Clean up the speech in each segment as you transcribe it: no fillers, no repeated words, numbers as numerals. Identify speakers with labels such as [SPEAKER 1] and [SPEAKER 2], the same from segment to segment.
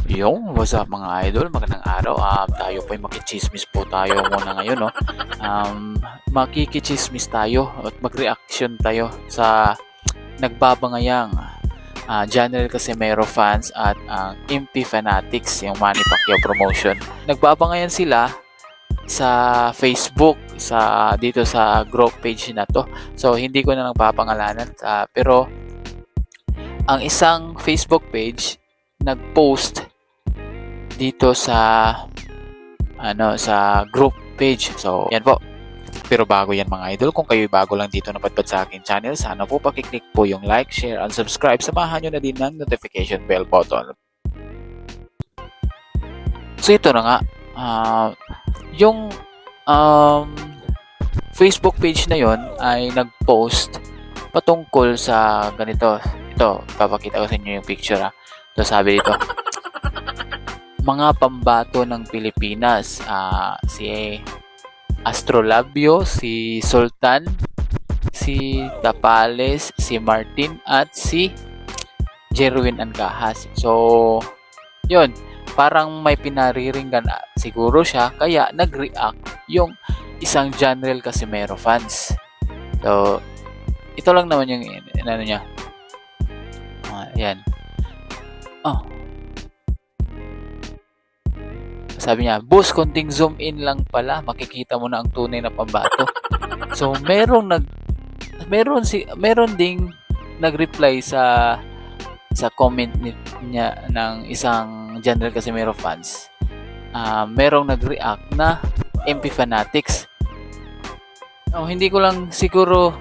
[SPEAKER 1] Yung, what's up mga idol? Magandang araw. Tayo po ay makichismis po tayo muna ngayon, no? Makikichismis tayo at mag-reaction tayo sa nagbabangayang Janel Casimero fans at ang MP Fanatics, yung Manny Pacquiao promotion. Nagbabangayan sila sa Facebook, dito sa group page na to. So, hindi ko na nagpapangalanan. Pero, ang isang Facebook page nag-post dito sa sa group page. So, yan po. Pero bago yan mga idol, kung kayo bago lang dito napadpad sa akin channel, sana po pakiclick po yung like, share, and subscribe. Samahan nyo na din ng notification bell button. So, ito na nga. Yung Facebook page na yon ay nag-post patungkol sa ganito. Ito, papakita ko sa inyo yung picture. Ito sabi dito, mga pambato ng Pilipinas, si Astrolabio, si Sultan, si Tapales, si Martin, at si Jerwin Angahas. So, yun, parang may pinariringgan siguro siya, kaya nag-react yung isang Janel Casimero fans. So, ito lang naman yung ano niya. Ayan. Sabi niya, boss, konting zoom in lang pala, makikita mo na ang tunay na pambato. So, meron ding nag-reply sa comment niya ng isang Janel Casimero fans. Merong nag-react na MP Fanatics. Hindi ko lang siguro,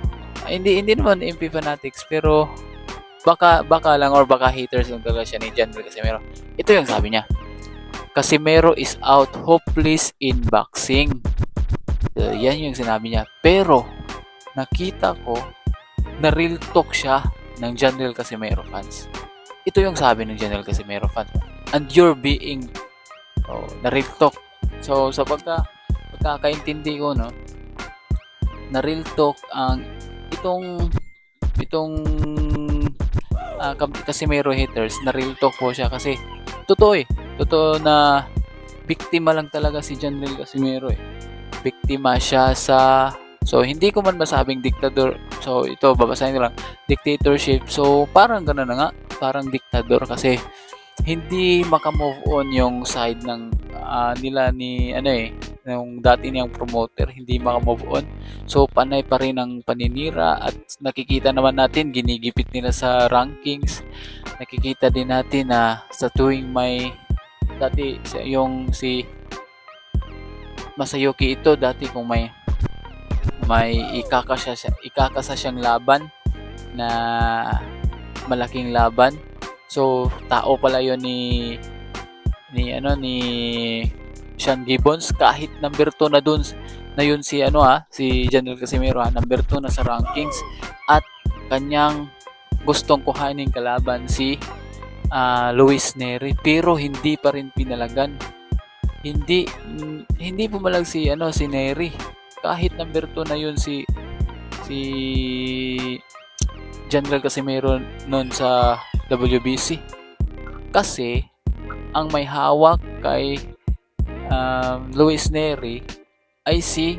[SPEAKER 1] hindi naman MP Fanatics, pero baka lang or baka haters lang talaga siya ni Janel Casimero. Ito yung sabi niya. Casimero is out, hopeless in boxing. So, yan yung sinabi niya. Pero, nakita ko na real talk siya ng Janel Casimero fans. Ito yung sabi ng Janel Casimero fans. And you're being na real talk. So, sa pagkakaintindi ko, no, na real talk ang itong Casimero haters, na real talk po siya kasi totoo na biktima lang talaga si Janel Casimero Biktima siya so hindi ko man masabing diktador. So ito, babasahin ko lang, dictatorship. So parang gano'n na nga, parang diktador kasi hindi makamove on yung side ng nila ni yung dati niyang promoter, hindi makamove on. So panay pa rin ang paninira at nakikita naman natin ginigipit nila sa rankings. Nakikita din natin na sa tuwing may dati yung si Masayuki ito, dati kung may ikakasa siyang laban na malaking laban. So tao pala yon ni Sean Gibbons, kahit number 2 na yun si Janel Casimero, number 2 na sa rankings, at kanyang gustong kuhanin kalaban si Luis Neri, pero hindi pa rin pinalagan. Hindi pumalag si Neri, kahit number 2 na yun si Janel Casimero noon sa WBC, kasi ang may hawak kay Luis Neri ay si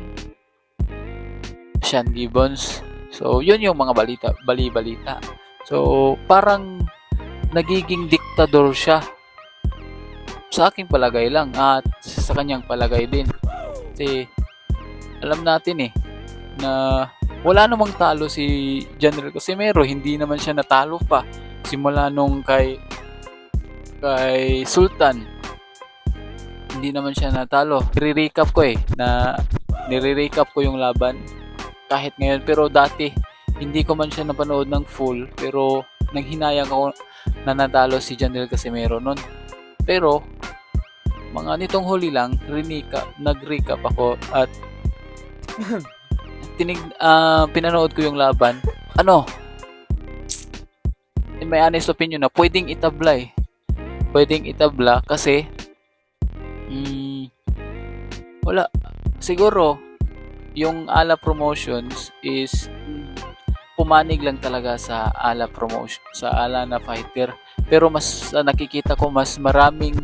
[SPEAKER 1] Sean Gibbons. So yun yung mga balita. So parang nagiging diktador siya sa aking palagay lang at sa kanyang palagay din. Kasi alam natin na wala namang talo si Janel Casimero. Hindi naman siya natalo pa simula nung kay Sultan. Hindi naman siya natalo. Nire-recap ko yung laban kahit ngayon, pero dati hindi ko man siya napanood ng full, pero nanghinayang ako na natalo si Janel Casimero noon. Pero mga nitong huli lang nag-recap ako at pinanood ko yung laban. In my honest opinion na pwedeng itabla kasi wala siguro yung Ala Promotions is pumanig lang talaga sa ala promotion, sa ala na fighter. Pero mas nakikita ko mas maraming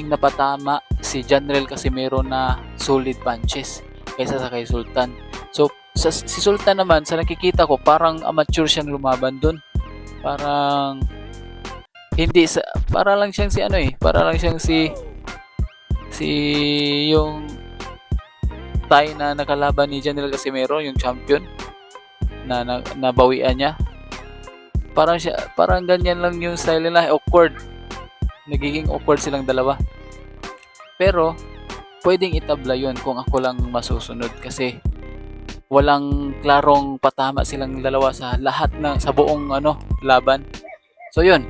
[SPEAKER 1] napatama si Janrel Casimero na solid punches kaysa sa kay Sultan. So si Sultan naman sa nakikita ko parang amateur siyang lumaban dun. Parang hindi sa para lang siyang para lang siyang si yung Thai na nakalaban ni Janrel Casimero, yung champion na nabawian niya. Parang ganyan lang yung style nila, awkward. Nagiging awkward silang dalawa. Pero pwedeng itabla yun kung ako lang masusunod kasi walang klarong patama silang dalawa sa lahat sa buong laban. So yun,